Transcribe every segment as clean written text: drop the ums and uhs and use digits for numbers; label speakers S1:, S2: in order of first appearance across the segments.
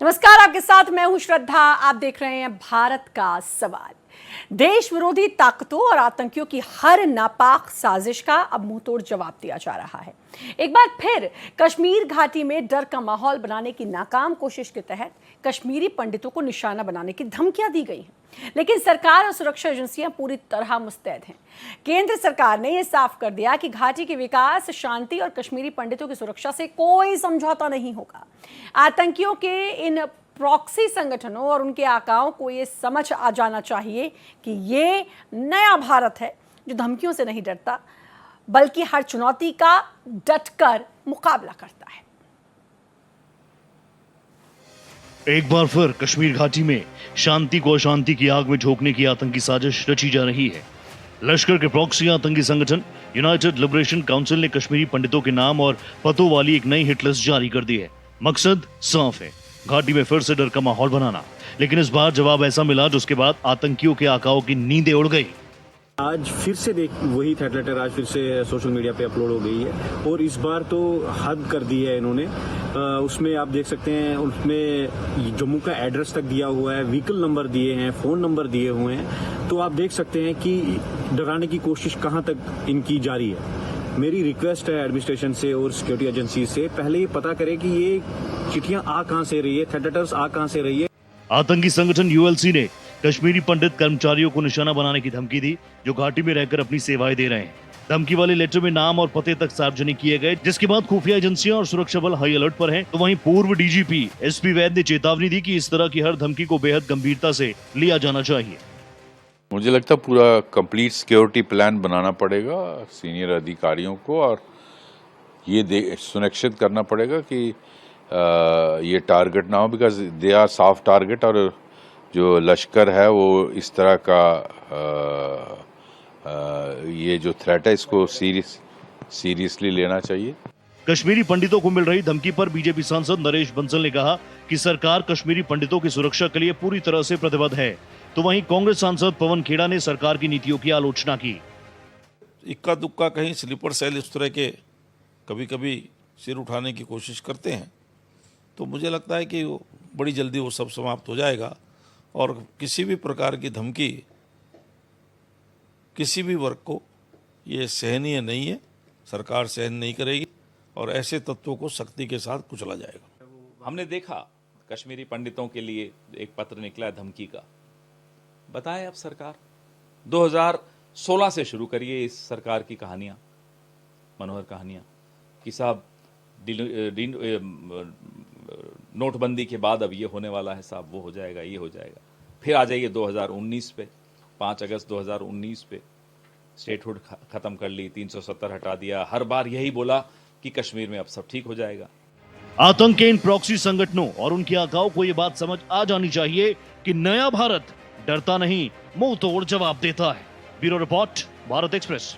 S1: नमस्कार, आपके साथ मैं हूं श्रद्धा। आप देख रहे हैं भारत का सवाल। देश विरोधी ताकतों और आतंकियों की हर नापाक साजिश का अब मुंहतोड़ जवाब दिया जा रहा है। एक बार फिर कश्मीर घाटी में डर का माहौल बनाने की नाकाम कोशिश के तहत कश्मीरी पंडितों को निशाना बनाने की धमकियां दी गई हैं, लेकिन सरकार और सुरक्षा एजेंसियां पूरी तरह मुस्तैद हैं। केंद्र सरकार ने यह साफ कर दिया कि घाटी के विकास, शांति और कश्मीरी पंडितों की सुरक्षा से कोई समझौता नहीं होगा। आतंकियों के इन प्रॉक्सी संगठनों और उनके आकाओं को ये समझ आ जाना चाहिए कि ये नया भारत है जो धमकियों से नहीं डरता, बल्कि हर चुनौती का डटकर मुकाबला करता है।
S2: एक बार फिर कश्मीर घाटी में शांति को अशांति की आग में झोंकने की आतंकी साजिश रची जा रही है। लश्कर के प्रॉक्सी आतंकी संगठन यूनाइटेड लिबरेशन काउंसिल ने कश्मीरी पंडितों के नाम और पतों वाली एक नई हिट लिस्ट जारी कर दी है। मकसद साफ है, घाटी में फिर से डर का माहौल बनाना। लेकिन इस बार जवाब ऐसा मिला जिसके बाद आतंकियों के आकाओं की नींदें उड़ गई।
S3: आज फिर से वही थ्रेट लेटर आज फिर से सोशल मीडिया पे अपलोड हो गई है और इस बार तो हद कर दी है इन्होंने। उसमें आप देख सकते हैं, उसमें जम्मू का एड्रेस तक दिया हुआ है, व्हीकल नंबर दिए हैं, फोन नंबर दिए हुए हैं। तो आप देख सकते हैं कि डराने की कोशिश कहां तक इनकी जारी है। मेरी रिक्वेस्ट है एडमिनिस्ट्रेशन से और सिक्योरिटी एजेंसी से, पहले ये पता करें कि ये चिट्ठियां आ कहां से रही है, थ्रेट लेटर्स आ कहां से रही है।
S2: आतंकी संगठन यूएलसी ने कश्मीरी पंडित कर्मचारियों को निशाना बनाने की धमकी दी जो घाटी में रहकर अपनी सेवाएं दे रहे हैं। धमकी वाले लेटर में नाम और पते तक सार्वजनिक किए गए, जिसके बाद खुफिया एजेंसियां और सुरक्षा बल हाई अलर्ट पर हैं। तो वहीं पूर्व डीजीपी एसपी वैद ने चेतावनी दी कि इस तरह की हर धमकी को बेहद गंभीरता से लिया जाना चाहिए।
S4: मुझे लगता है पूरा कंप्लीट सिक्योरिटी प्लान बनाना पड़ेगा सीनियर अधिकारियों को और ये सुनिश्चित करना पड़ेगा कि ये टारगेट ना हो, because they are soft target. और जो लश्कर है वो इस तरह का ये जो थ्रेट है इसको सीरियसली लेना चाहिए।
S2: कश्मीरी पंडितों को मिल रही धमकी पर बीजेपी सांसद नरेश बंसल ने कहा कि सरकार कश्मीरी पंडितों की सुरक्षा के लिए पूरी तरह से प्रतिबद्ध है। तो वहीं कांग्रेस सांसद पवन खेड़ा ने सरकार की नीतियों की आलोचना की।
S5: इक्का दुक्का कहीं स्लीपर सेल इस तरह के कभी कभी सिर उठाने की कोशिश करते हैं, तो मुझे लगता है कि बड़ी जल्दी वो सब समाप्त हो जाएगा और किसी भी प्रकार की धमकी किसी भी वर्ग को ये सहनीय नहीं है। सरकार सहन नहीं करेगी और ऐसे तत्वों को सख्ती के साथ कुचला जाएगा।
S6: हमने देखा कश्मीरी पंडितों के लिए एक पत्र निकला धमकी का। बताएं अब सरकार 2016 से शुरू करिए इस सरकार की कहानियां, मनोहर कहानियां कि साहब नोटबंदी के बाद अब ये होने वाला है साहब, वो हो जाएगा, ये हो जाएगा। फिर आ जाइए 2019 पे, 5 अगस्त 2019 पे स्टेटहुड खत्म कर ली, 370 हटा दिया। हर बार यही बोला कि कश्मीर में अब सब ठीक हो जाएगा।
S2: आतंक के इन प्रॉक्सी संगठनों और उनके आकाओं को ये बात समझ आ जानी चाहिए कि नया भारत डरता नहीं, मुंह तोड़ जवाब देता है। Bureau report, Bharat express.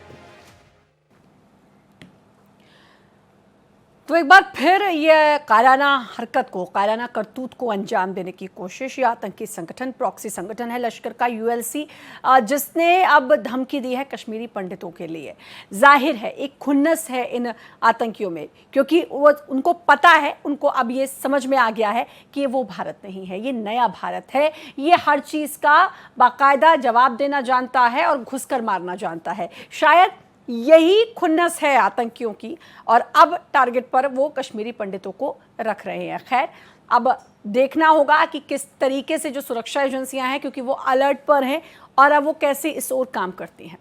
S1: तो एक बार फिर ये कायराना हरकत को, कायराना करतूत को अंजाम देने की कोशिश ये आतंकी संगठन, प्रॉक्सी संगठन है लश्कर का यूएलसी, जिसने अब धमकी दी है कश्मीरी पंडितों के लिए। जाहिर है एक खुन्नस है इन आतंकियों में, क्योंकि वो उनको पता है, उनको अब ये समझ में आ गया है कि वो भारत नहीं है, ये नया भारत है। ये हर चीज़ का बाकायदा जवाब देना जानता है और घुसकर मारना जानता है। शायद यही खुन्नस है आतंकियों की और अब टारगेट पर वो कश्मीरी पंडितों को रख रहे हैं। खैर, अब देखना होगा कि किस तरीके से जो सुरक्षा एजेंसियां हैं, क्योंकि वो अलर्ट पर हैं, और अब वो कैसे इस ओर काम करती हैं।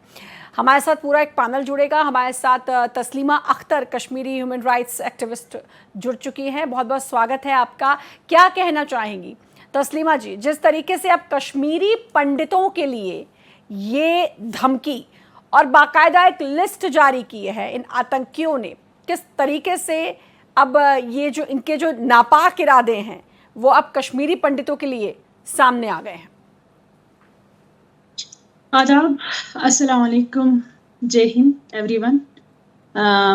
S1: हमारे साथ पूरा एक पैनल जुड़ेगा। हमारे साथ Taslima Akhtar, Kashmiri human rights activist, जुड़ चुकी हैं। बहुत बहुत स्वागत है आपका। क्या कहना चाहेंगी तस्लीमा जी, जिस तरीके से अब कश्मीरी पंडितों के लिए ये धमकी और बाकायदा एक लिस्ट जारी की है इन आतंकियों ने, किस तरीके से अब ये जो इनके जो नापाक इरादे हैं वो अब कश्मीरी पंडितों के लिए सामने आ गए हैं?
S7: आदाब, अस्सलाम वालेकुम, जय हिंद एवरीवन।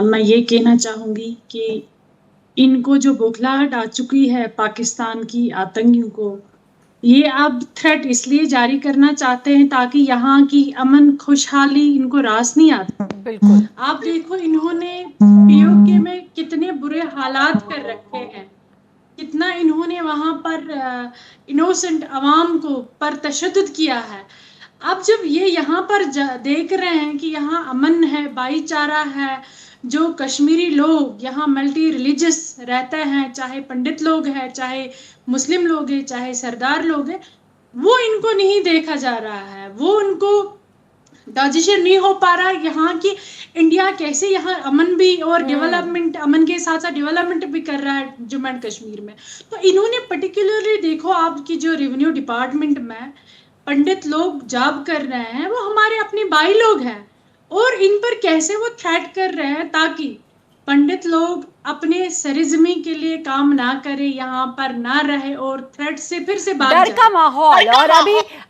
S7: मैं ये कहना चाहूँगी कि इनको जो बौखलाहट आ चुकी है पाकिस्तान की आतंकियों को, ये अब थ्रेट इसलिए जारी करना चाहते हैं ताकि यहाँ की अमन खुशहाली इनको रास नहीं आता।
S1: बिल्कुल,
S7: आप देखो इन्होंने पीओके में कितने बुरे हालात कर रखे हैं कितना इन्होंने वहां पर इनोसेंट अवाम को पर तशद्दुद किया है। अब जब ये यहाँ पर देख रहे हैं कि यहाँ अमन है, भाईचारा है, जो कश्मीरी लोग यहाँ मल्टी रिलीजियस रहते हैं, चाहे पंडित लोग हैं, चाहे मुस्लिम लोग हैं, चाहे सरदार लोग हैं, वो इनको नहीं देखा जा रहा है, वो उनको डाइजेशन नहीं हो पा रहा है यहाँ की इंडिया कैसे यहाँ अमन भी और डेवलपमेंट, अमन के साथ साथ डेवलपमेंट भी कर रहा है जम्मू एंड कश्मीर में। तो इन्होंने पर्टिकुलरली देखो, आपकी जो रेवेन्यू डिपार्टमेंट में पंडित लोग जॉब कर रहे हैं, वो हमारे अपने भाई लोग हैं, और इन पर कैसे वो थ्रेट कर रहे हैं ताकि पंडित लोग अपने सरिजमी के लिए काम ना करे, यहाँ पर ना रहे और थ्रेट से फिर से भाग
S1: डर
S7: जाए।
S1: का माहौल। और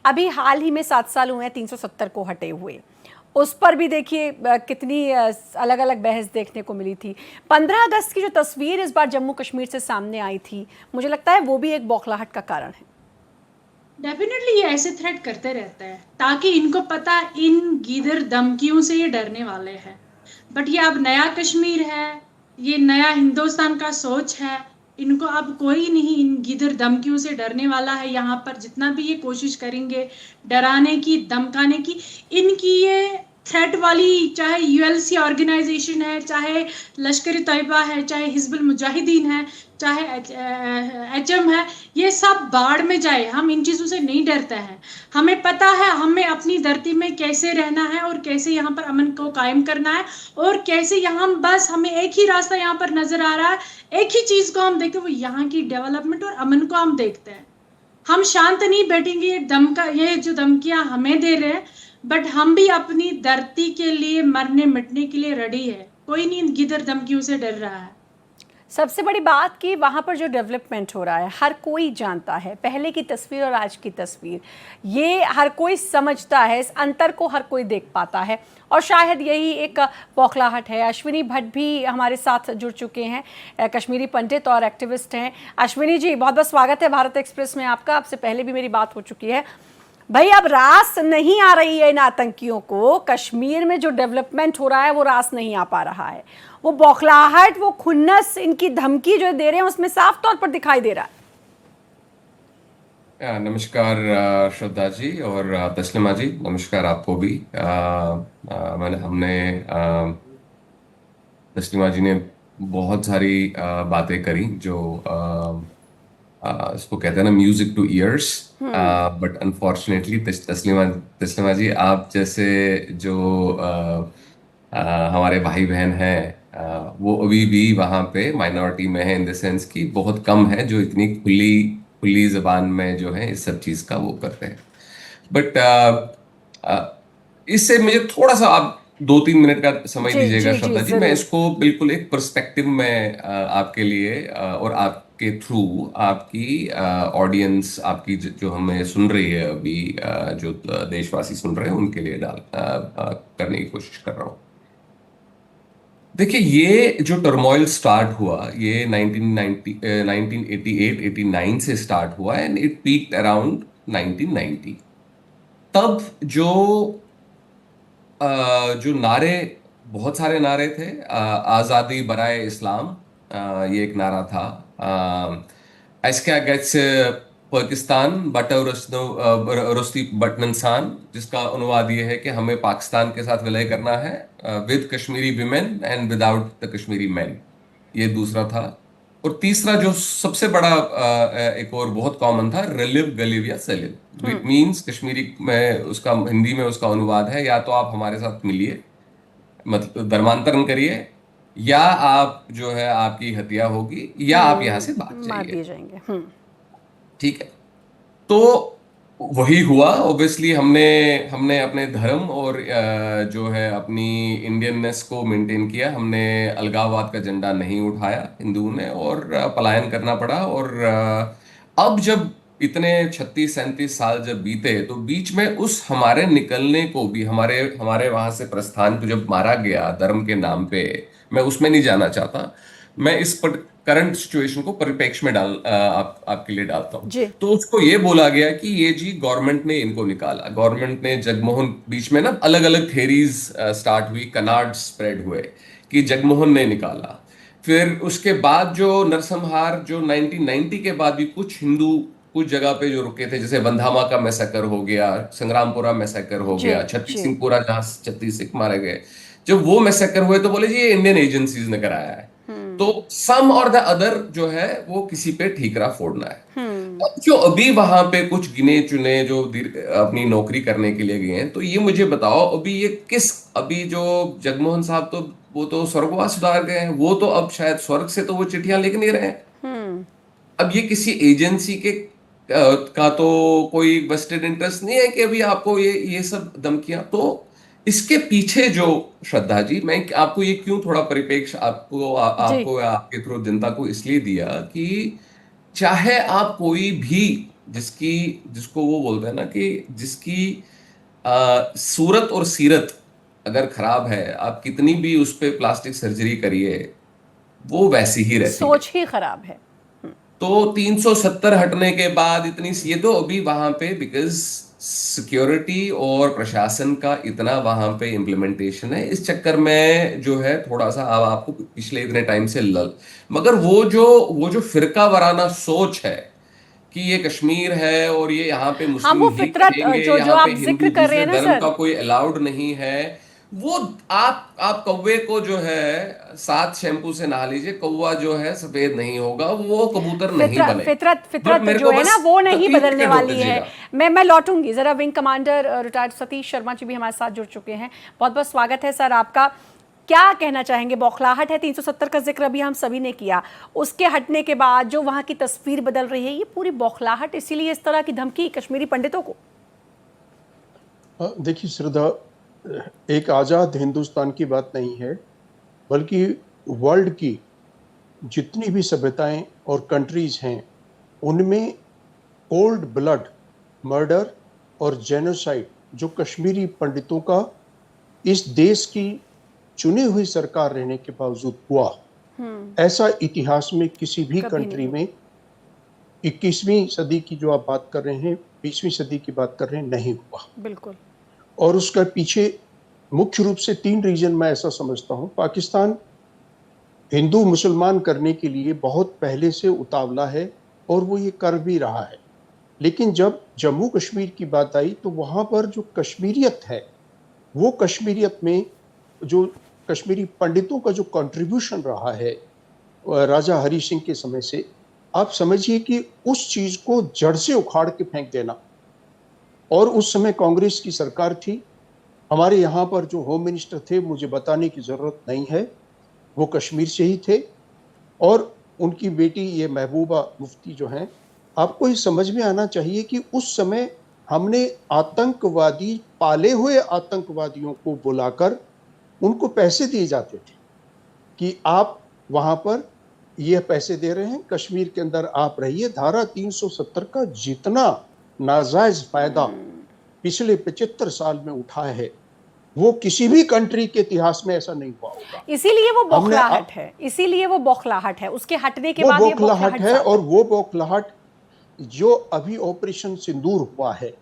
S1: अभी हाल ही में 7 साल हुए हैं 370 को हटे हुए, उस पर भी देखिए कितनी अलग अलग बहस देखने को मिली थी। 15 अगस्त की जो तस्वीर इस बार जम्मू कश्मीर से सामने आई थी, मुझे लगता है वो भी एक बौखलाहट का कारण है।
S7: डेफिनेटली ये ऐसे थ्रेट करते रहते हैं ताकि इनको पता इन गीदड़ धमकियों से ये डरने वाले हैं। बट ये अब नया कश्मीर है, ये नया हिंदुस्तान का सोच है, इनको अब कोई नहीं इन गीदड़ धमकियों से डरने वाला है। यहाँ पर जितना भी ये कोशिश करेंगे डराने की, धमकाने की, इनकी ये थ्रेट वाली, चाहे यूएलसी ऑर्गेनाइजेशन है, चाहे लश्कर तैयबा है, चाहे हिजबुल मुजाहिदीन है, चाहे एचएम है, ये सब बाढ़ में जाए, हम इन चीज़ों से नहीं डरते हैं। हमें पता है हमें अपनी धरती में कैसे रहना है और कैसे यहाँ पर अमन को कायम करना है, और कैसे यहाँ बस हमें एक ही रास्ता यहाँ पर नजर आ रहा है, एक ही चीज़ को हम देखते हैं, वो यहाँ की डेवलपमेंट और अमन को हम देखते हैं। हम शांत नहीं बैठेंगे, ये जो धमकियां हमें दे रहे हैं, बट हम भी अपनी धरती के लिए मरने मिटने के लिए रेडी है। कोई नहीं इन गिदड़ धमकियों से डर रहा है।
S1: सबसे बड़ी बात कि वहाँ पर जो डेवलपमेंट हो रहा है हर कोई जानता है, पहले की तस्वीर और आज की तस्वीर, ये हर कोई समझता है, इस अंतर को हर कोई देख पाता है, और शायद यही एक बौखलाहट है। अश्विनी भट्ट भी हमारे साथ जुड़ चुके हैं, कश्मीरी पंडित और एक्टिविस्ट हैं। अश्विनी जी, बहुत बहुत स्वागत है भारत एक्सप्रेस में आपका। आपसे पहले भी मेरी बात हो चुकी है भाई, अब रास नहीं आ रही है इन आतंकियों को, कश्मीर में जो डेवलपमेंट हो रहा है वो रास नहीं आ पा रहा है, वो बौखलाहट, वो खुन्नस, इनकी धमकी जो दे रहे हैं उसमें साफ तौर पर दिखाई दे रहा है।
S8: नमस्कार श्रद्धा जी और तस्लिमा जी, नमस्कार आपको भी। तस्लिमा जी ने बहुत सारी बातें करी जो इसको कहते हैं ना, music to ears, but unfortunately Taslima ji, आप जैसे जो हमारे भाई बहन हैं, वो अभी भी वहाँ पे माइनॉरिटी में है, इन द सेंस कि बहुत कम है जो इतनी खुली जबान में जो है इस सब चीज़ का वो करते हैं। बट इससे मुझे थोड़ा सा आप 2-3 मिनट का समय दीजिएगा श्रद्धा जी, मैं इसको बिल्कुल एक पर्सपेक्टिव में आपके लिए और आपके थ्रू आपकी ऑडियंस, आपकी जो हमें सुन रही है अभी, जो देशवासी सुन रहे हैं उनके लिए करने की कोशिश कर रहा हूँ। देखिए, ये जो टर्मोइल स्टार्ट हुआ ये 1988-89 से स्टार्ट हुआ एंड इट पीक्ड अराउंड 1990। तब जो नारे, बहुत सारे नारे थे, आज़ादी बराए इस्लाम, ये एक नारा था, ऐस्का गैट्स पाकिस्तान रुस्ती बटनसान, जिसका अनुवाद ये है कि हमें पाकिस्तान के साथ विलय करना है, with Kashmiri women and without the Kashmiri man, ये दूसरा था। और तीसरा जो सबसे बड़ा एक और बहुत कॉमन था, रिलिव गलिव या सेलिव, विच मीन्स कश्मीरी में उसका, हिंदी में उसका अनुवाद है, या तो आप हमारे साथ मिलिए, मतलब धर्मांतरण करिए, या आप जो है आपकी हत्या होगी, या आप यहाँ से भाग जाएंगे। ठीक है, तो वही हुआ। ऑब्वियसली हमने अपने धर्म और जो है अपनी इंडियननेस को मेंटेन किया, हमने अलगाववाद का झंडा नहीं उठाया हिंदुओं ने, और पलायन करना पड़ा। और अब जब इतने 36-37 साल जब बीते, तो बीच में उस हमारे निकलने को भी, हमारे वहां से प्रस्थान को जब मारा गया धर्म के नाम पे, मैं उसमें नहीं जाना चाहता, मैं इस करंट सिचुएशन को परिप्रेक्ष्य में आपके लिए डालता हूँ। तो उसको ये बोला गया कि ये जी गवर्नमेंट ने इनको निकाला, गवर्नमेंट ने, जगमोहन, बीच में ना अलग अलग थेरीज स्टार्ट हुई, कनार्ड स्प्रेड हुए कि जगमोहन ने निकाला, फिर उसके बाद जो नरसंहार जो 1990 के बाद भी कुछ हिंदू कुछ जगह पे जो रुके थे, जैसे बंधामा का मैसेकर हो गया, संग्रामपुरा मैसेकर हो
S1: जी
S8: गया, छत्तीस
S1: जी
S8: सिंहपुरा जहां 36 सिख मारे गए, जब वो मैसेकर हुए तो बोले जी ये इंडियन एजेंसीज ने कराया है। तो सम और द अदर जो है वो किसी पे ठीकरा फोड़ना है। अब जो अभी वहां पे कुछ गिने चुने जो अपनी नौकरी करने के लिए गए हैं, तो ये मुझे बताओ अभी ये किस, अभी जो जगमोहन साहब तो वो तो स्वर्गवास उतार गए हैं, वो तो अब शायद स्वर्ग से तो वो चिट्ठियां लिख नहीं रहे हैं। अब ये किसी एजेंसी के का तो कोई वेस्टेड इंटरेस्ट नहीं है कि अभी आपको ये सब धमकियां, तो इसके पीछे जो श्रद्धा जी, मैं आपको ये क्यों थोड़ा परिप्रेक्ष्य आपको
S1: जी
S8: आपको या आपके थ्रू जनता को इसलिए दिया कि चाहे आप कोई भी जिसको वो बोलते हैं ना कि जिसकी सूरत और सीरत अगर खराब है, आप कितनी भी उस पे प्लास्टिक सर्जरी करिए वो वैसी ही रहती है।
S1: सोच ही खराब है।
S8: तो 370 हटने के बाद इतनी ये तो अभी वहां पे बिकॉज सिक्योरिटी और प्रशासन का इतना वहां पे इम्प्लीमेंटेशन है, इस चक्कर में जो है थोड़ा सा अब आपको पिछले इतने टाइम से मगर वो जो फिरका वाराना सोच है कि ये कश्मीर है और ये यहाँ पे
S1: हाँ
S8: मुस्लिम
S1: वो
S8: ही
S1: फितरत
S8: कहेंगे,
S1: जो
S8: यहाँ
S1: आप
S8: पे
S1: जिक्र
S8: हिंदू
S1: कर रहे
S8: दूसरे
S1: हैं ना
S8: धर्म
S1: सर,
S8: का कोई अलाउड नहीं है, वो आप कौवे को जो है 7 शैम्पू से नहा लीजिए, कौवा जो है सफेद नहीं होगा, वो कबूतर नहीं
S1: फितरत
S8: बने।
S1: फितरत
S8: बट
S1: फितरत
S8: मेरे
S1: जो
S8: को
S1: है ना
S8: बस
S1: वो नहीं
S8: तकलीफ
S1: बदलने
S8: के रोक
S1: वाली है।
S8: दीजिएगा।
S1: मैं लौटूंगी जरा। Wing commander retired Satish Sharma ji भी हमारे साथ जुड़ चुके हैं। बहुत बहुत स्वागत है सर आपका। क्या कहना चाहेंगे? बौखलाहट है, 370 का जिक्र अभी हम सभी ने किया, उसके हटने के बाद जो वहां की तस्वीर बदल रही है, ये पूरी बौखलाहट इसीलिए इस तरह की धमकी कश्मीरी पंडितों को?
S9: देखिए श्रद्धा, एक आज़ाद हिंदुस्तान की बात नहीं है, बल्कि वर्ल्ड की जितनी भी सभ्यताएं और कंट्रीज हैं उनमें कोल्ड ब्लड मर्डर और जेनोसाइड जो कश्मीरी पंडितों का इस देश की चुनी हुई सरकार रहने के बावजूद हुआ, ऐसा इतिहास में किसी भी
S1: कभी
S9: कंट्री
S1: नहीं।
S9: में 21वीं सदी की जो आप बात कर रहे हैं, 20वीं सदी की बात कर रहे हैं, नहीं हुआ।
S1: बिल्कुल।
S9: और उसका पीछे मुख्य रूप से 3 रीजन मैं ऐसा समझता हूं। पाकिस्तान हिंदू मुसलमान करने के लिए बहुत पहले से उतावला है और वो ये कर भी रहा है, लेकिन जब जम्मू कश्मीर की बात आई तो वहाँ पर जो कश्मीरियत है, वो कश्मीरियत में जो कश्मीरी पंडितों का जो कंट्रीब्यूशन रहा है राजा हरि सिंह के समय से, आप समझिए कि उस चीज़ को जड़ से उखाड़ के फेंक देना। और उस समय कांग्रेस की सरकार थी, हमारे यहाँ पर जो होम मिनिस्टर थे, मुझे बताने की ज़रूरत नहीं है, वो कश्मीर से ही थे, और उनकी बेटी ये महबूबा मुफ्ती जो हैं, आपको ये समझ में आना चाहिए कि उस समय हमने आतंकवादी, पाले हुए आतंकवादियों को बुलाकर उनको पैसे दिए जाते थे कि आप वहाँ पर ये पैसे दे रहे हैं, कश्मीर के अंदर आप रहिए। धारा 370 का जितना नाजायज फायदा पिछले 75 साल में उठा है, वो किसी भी कंट्री के इतिहास में ऐसा नहीं हुआ होगा।
S1: इसीलिए वो बौखलाहट है, इसीलिए वो बौखलाहट है। उसके हटने के
S9: वो
S1: बाद ये
S9: बौखलाहट है,
S1: साथ
S9: और वो बौखलाहट जो अभी ऑपरेशन सिंदूर हुआ है,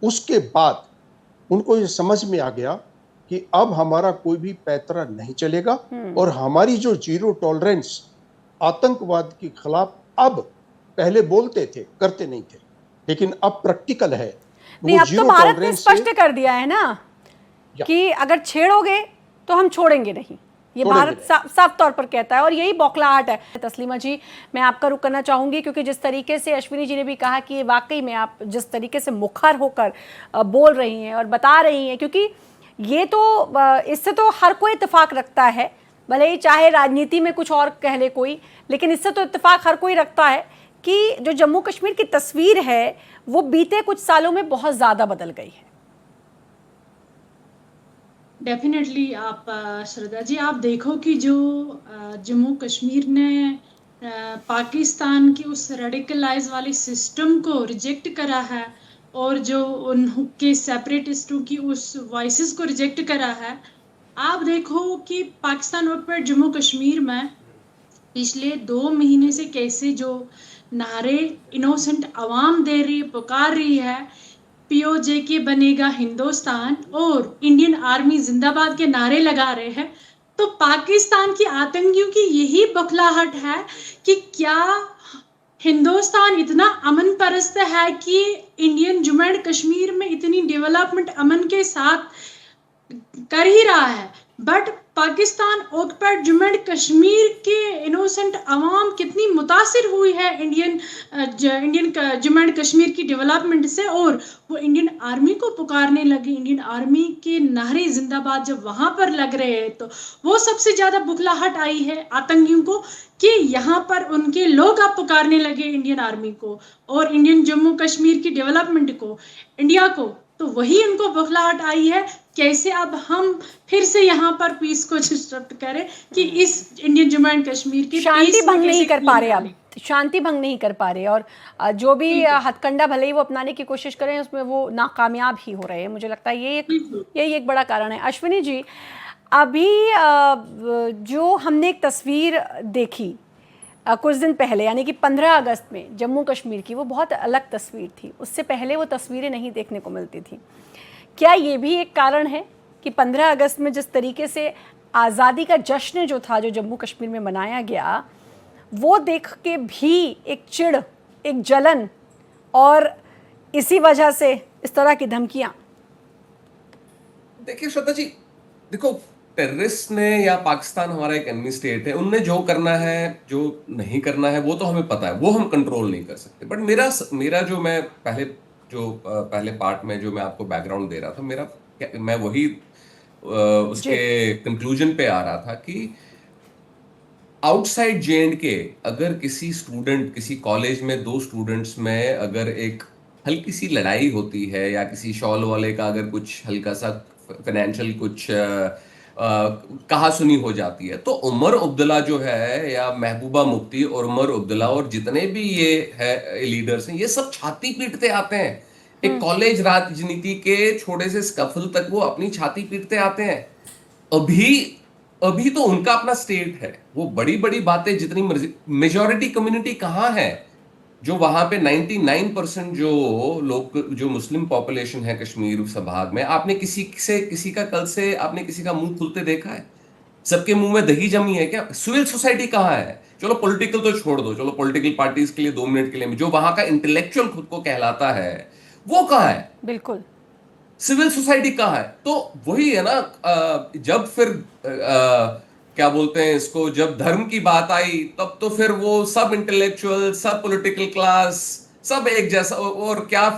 S9: उसके बाद उनको ये समझ में आ गया कि अब हमारा कोई भी पैतरा नहीं चलेगा, और हमारी जो जीरो टॉलरेंस आतंकवाद के खिलाफ, अब पहले बोलते थे, करते नहीं थे, लेकिन अब प्रैक्टिकल है।
S1: नहीं, अब तो भारत ने स्पष्ट कर दिया है ना कि अगर छेड़ोगे तो हम छोड़ेंगे नहीं। ये भारत साफ तौर पर कहता है, और यही बौखलाहट है। तस्लीमा जी, मैं आपका रुख करना चाहूंगी, क्योंकि जिस तरीके से अश्विनी जी ने भी कहा कि वाकई में आप जिस तरीके से मुखर होकर बोल रही हैं और बता रही हैं, क्योंकि ये तो इससे तो हर कोई इत्तेफाक रखता है, भले ही चाहे राजनीति में कुछ और कह ले कोई, लेकिन इससे तो इत्तेफाक हर कोई रखता है कि जो जम्मू कश्मीर की तस्वीर है वो बीते कुछ सालों में बहुत ज़्यादा बदल गई है।
S7: डेफिनेटली आप श्रद्धा जी, आप देखो कि जो जम्मू कश्मीर ने पाकिस्तान की उस रेडिकलाइज वाले सिस्टम को रिजेक्ट करा है, और जो उनके सेपरेटिस्टों की उस वॉइसेस को रिजेक्ट करा है। आप देखो कि पाकिस्तान ऑक्युपाइड जम्मू कश्मीर में पिछले 2 महीने से कैसे जो नारे इनोसेंट आवाम दे रही, पुकार रही है, POJ के बनेगा हिंदुस्तान और इंडियन आर्मी जिंदाबाद के नारे लगा रहे हैं, तो पाकिस्तान की आतंकियों की यही बौखलाहट है कि क्या हिंदुस्तान इतना अमन परस्त है कि इंडियन जम्मू एंड कश्मीर में इतनी डेवलपमेंट अमन के साथ कर ही रहा है, but Pakistan occupied Jammu and Kashmir के इनोसेंट अवाम कितनी मुतासिर हुई है इंडियन जम्मू एंड कश्मीर की डेवलपमेंट से, और वो इंडियन आर्मी को पुकारने लगे। इंडियन आर्मी के नारे जिंदाबाद जब वहां पर लग रहे हैं तो वो सबसे ज्यादा बुखलाहट आई है आतंकियों को कि यहाँ पर उनके लोग अब पुकारने लगे इंडियन आर्मी को और इंडियन जम्मू कश्मीर की डेवलपमेंट को, इंडिया को। तो वही उनको बुखलाहट आई है, कैसे अब हम फिर से यहाँ पर पीस को डिस्टर्ब करें कि इस इंडियन जम्मू एंड कश्मीर की
S1: शांति भंग नहीं कर पा रहे, अब शांति भंग नहीं कर पा रहे, और जो भी हथकंडा भले ही वो अपनाने की कोशिश करें उसमें वो नाकामयाब ही हो रहे हैं। मुझे लगता है यही एक बड़ा कारण है। अश्विनी जी, अभी जो हमने एक तस्वीर देखी कुछ दिन पहले, यानी कि 15 अगस्त में जम्मू कश्मीर की, वो बहुत अलग तस्वीर थी। उससे पहले वो तस्वीरें नहीं देखने को मिलती थी। क्या ये भी एक कारण है कि 15 अगस्त में जिस तरीके से आज़ादी का जश्न जो था, जो जम्मू कश्मीर में मनाया गया, वो देख के भी एक चिढ़, एक जलन, और इसी वजह से इस तरह की धमकियाँ?
S8: देखिए श्रद्धा जी, देखो, टेररिस्ट ने या पाकिस्तान हमारा एक एनिमी स्टेट है, उनने जो करना है जो नहीं करना है वो तो हमें पता है, वो हम कंट्रोल नहीं कर सकते। बट मेरा जो मैं पहले पार्ट में जो मैं आपको बैकग्राउंड दे रहा था, मैं वही उसके कंक्लूजन पे आ रहा था कि आउटसाइड J&K अगर किसी स्टूडेंट, किसी कॉलेज में 2 स्टूडेंट्स में अगर एक हल्की सी लड़ाई होती है या किसी शॉल वाले का अगर कुछ हल्का सा फाइनेंशियल कुछ कहा सुनी हो जाती है, तो उमर अब्दुल्ला जो है या महबूबा मुफ्ती और उमर अब्दुल्ला और जितने भी ये है लीडर्स हैं, ये सब छाती पीटते आते हैं। एक कॉलेज राजनीति के छोटे से स्कफल तक वो अपनी छाती पीटते आते हैं। अभी तो उनका अपना स्टेट है, वो बड़ी बड़ी बातें जितनी मर्जी, मेजॉरिटी कम्युनिटी कहाँ है? जो वहां पे 99% जो लोग, जो मुस्लिम पॉपुलेशन है कश्मीर संभाग में, आपने किसी का मुंह खुलते देखा है? सबके मुंह में दही जमी है क्या? सिविल सोसाइटी कहाँ है? चलो पॉलिटिकल तो छोड़ दो, चलो पॉलिटिकल पार्टीज के लिए 2 मिनट के लिए, जो वहां का इंटेलेक्चुअल खुद को कहलाता है वो कहाँ है?
S1: बिल्कुल।
S8: सिविल सोसाइटी कहाँ है? तो वही है ना, जब फिर क्या बोलते हैं इसको, जब धर्म की बात आई तब तो फिर वो सब इंटेलेक्चुअल, सब पॉलिटिकल क्लास, सब एक जैसा, और क्या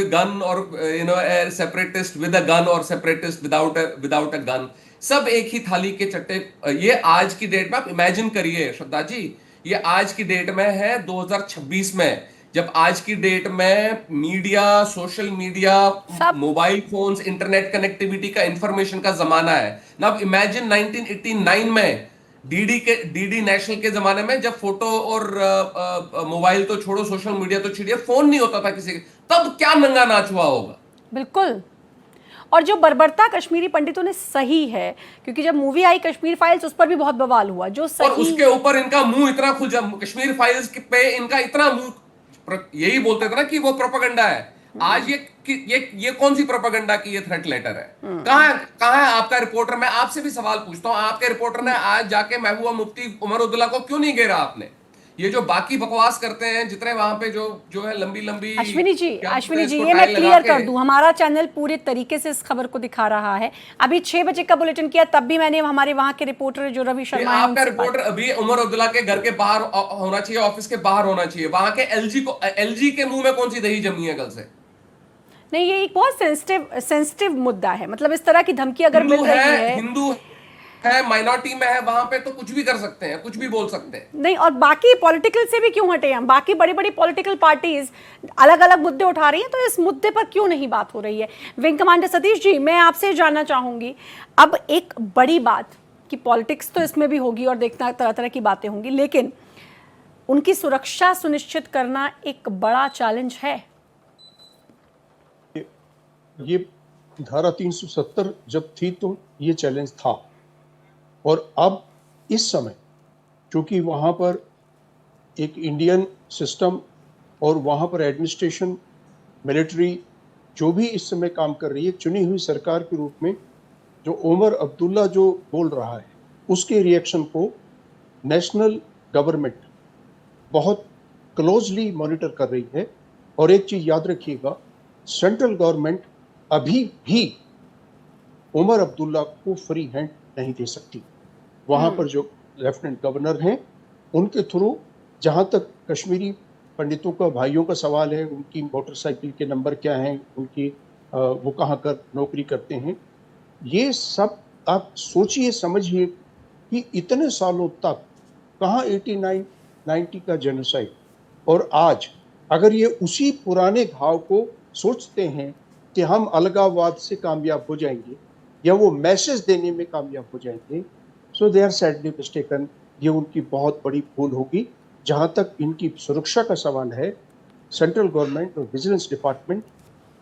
S8: गन और सेपरेटिस्ट विद अ गन और सेपरेटिस्ट विदाउट अ गन, सब एक ही थाली के चट्टे। ये आज की डेट में आप इमेजिन करिए श्रद्धा जी, ये आज की डेट में है 2026 में, जब आज की डेट में media, social media, mobile phones, internet connectivity का, इंफॉर्मेशन का जमाना है ना। अब इमेजिन 1989 में डीडी नेशनल के जमाने में, जब फोटो और मोबाइल तो छोड़ो, सोशल मीडिया तो छोड़िए, फोन नहीं होता था किसी के, तब क्या नंगा नाच हुआ होगा।
S1: बिल्कुल। और जो बर्बरता कश्मीरी पंडितों ने सही है, क्योंकि जब मूवी आई कश्मीर फाइल्स, उस पर भी बहुत बवाल हुआ, जो सही,
S8: और उसके ऊपर इनका मुंह इतना खुल जा, कश्मीर फाइल्स पे इनका इतना मुंह, यही बोलते थे ना कि वो प्रोपेगेंडा है। आज ये कौन सी प्रोपेगेंडा की ये थ्रेट लेटर है? कहां है आपका रिपोर्टर? मैं आपसे भी सवाल पूछता हूं, आपके रिपोर्टर ने आज जाके महबूबा मुफ्ती, उमर अब्दुल्ला को क्यों नहीं घेरा आपने? ये जो बाकी बकवास करते हैं जितने वहां पे जो है लंबी
S1: अश्विनी जी, ये मैं क्लियर कर दूं, हमारा चैनल पूरे तरीके से इस खबर को दिखा रहा है। अभी 6 बजे का बुलेटिन किया, तब भी मैंने हमारे वहां के रिपोर्टर जो रवि शर्मा है,
S8: आपका रिपोर्टर अभी उमर अब्दुल्ला के घर के बाहर होना चाहिए, ऑफिस के बाहर होना चाहिए। वहां के एलजी के मुंह में कौन सी दही जमी है कल से?
S1: नहीं, ये एक बहुत सेंसिटिव मुद्दा है। मतलब इस तरह की धमकी अगर मिल रही है,
S8: हिंदू है, माइनॉरिटी में है, वहां पे तो कुछ भी कर सकते हैं, कुछ भी बोल सकते हैं।
S1: नहीं, और बाकी पॉलिटिकल से भी क्यों हटे हम? बाकी बड़ी बड़ी पॉलिटिकल पार्टीज अलग अलग मुद्दे उठा रही हैं, तो इस मुद्दे पर क्यों नहीं बात हो रही है? विंग कमांडर सतीश जी, मैं आपसे जानना चाहूंगी, अब एक बड़ी बात कि पॉलिटिक्स तो इसमें भी होगी और देखना तरह तरह की बातें होंगी, लेकिन उनकी सुरक्षा सुनिश्चित करना एक बड़ा चैलेंज है।
S9: ये धारा 370 जब थी तो ये चैलेंज था, और अब इस समय चूंकि वहाँ पर एक इंडियन सिस्टम और वहाँ पर एडमिनिस्ट्रेशन, मिलिट्री जो भी इस समय काम कर रही है, चुनी हुई सरकार के रूप में जो उमर अब्दुल्ला जो बोल रहा है, उसके रिएक्शन को नेशनल गवर्नमेंट बहुत क्लोजली मॉनिटर कर रही है। और एक चीज याद रखिएगा, सेंट्रल गवर्नमेंट अभी भी उमर अब्दुल्ला को फ्री हैंड नहीं दे सकती। वहां पर जो लेफ्टिनेंट गवर्नर हैं उनके थ्रू, जहां तक कश्मीरी पंडितों का, भाइयों का सवाल है, उनकी मोटरसाइकिल के नंबर क्या हैं, उनकी वो कहाँ कर नौकरी करते हैं, ये सब आप सोचिए समझिए कि इतने सालों तक कहाँ 89-90 का जेनोसाइड, और आज अगर ये उसी पुराने घाव को सोचते हैं कि हम अलगाववाद से कामयाब हो जाएंगे या वो मैसेज देने में कामयाब हो जाएंगे, सो दे आर सैडली मिस्टेकन। ये उनकी बहुत बड़ी भूल होगी। जहाँ तक इनकी सुरक्षा का सवाल है, सेंट्रल गवर्नमेंट और विजिलेंस डिपार्टमेंट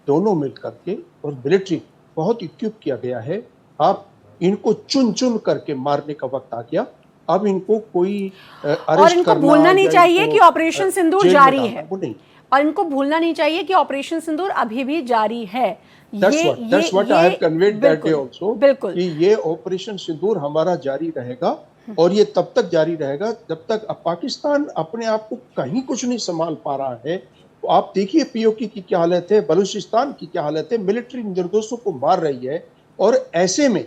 S9: दोनों मिल करके और मिलिट्री बहुत इक्विप किया गया है। आप इनको चुन चुन करके मारने का वक्त आ गया। अब इनको कोई
S1: और इनको भूलना नहीं चाहिए कि ऑपरेशन सिंदूर जारी है,
S9: वो नहीं।
S1: और इनको भूलना नहीं चाहिए कि ऑपरेशन सिंदूर अभी भी जारी है।
S9: That's what I have conveyed that day also,
S1: बिल्कुल
S9: कि ये ऑपरेशन सिंदूर हमारा जारी रहेगा, और ये तब तक जारी रहेगा जब तक पाकिस्तान अपने आप को कहीं कुछ नहीं संभाल पा रहा है। तो आप देखिए पीओके की क्या हालत है, बलूचिस्तान की क्या हालत है, मिलिट्री निर्दोषों को मार रही है। और ऐसे में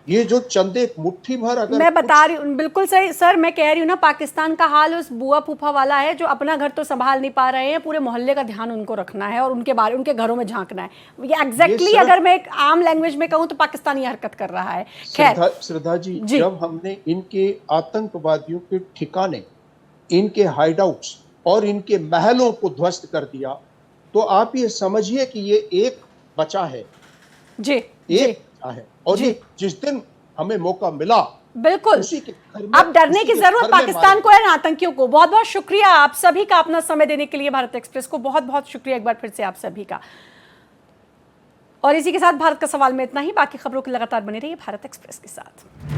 S9: ये जो चंदे मुट्ठी भर, अगर
S1: मैं बता रही हूँ, बिल्कुल सही सर, मैं कह रही हूँ ना, पाकिस्तान का हाल उस बुआ फूफा वाला है जो अपना घर तो संभाल नहीं पा रहे हैं, पूरे मोहल्ले का ध्यान उनको रखना है और उनके घरों में झांकना है। ये एग्जैक्टली अगर मैं एक आम लैंग्वेज में कहूँ तो पाकिस्तान ये हरकत कर रहा है। खैर
S9: श्रद्धा जी, जब हमने इनके आतंकवादियों के ठिकाने, इनके हाइडआउट्स और इनके महलों को ध्वस्त कर दिया, तो आप ये समझिए कि ये एक बचा है
S1: जी,
S9: एक है। और ये जिस दिन हमें मौका मिला,
S1: बिल्कुल अब डरने की जरूरत पाकिस्तान को है ना, आतंकियों को। बहुत बहुत शुक्रिया आप सभी का अपना समय देने के लिए। भारत एक्सप्रेस को बहुत बहुत शुक्रिया एक बार फिर से आप सभी का। और इसी के साथ भारत का सवाल में इतना ही। बाकी खबरों की लगातार बने रहिए भारत एक्सप्रेस के साथ।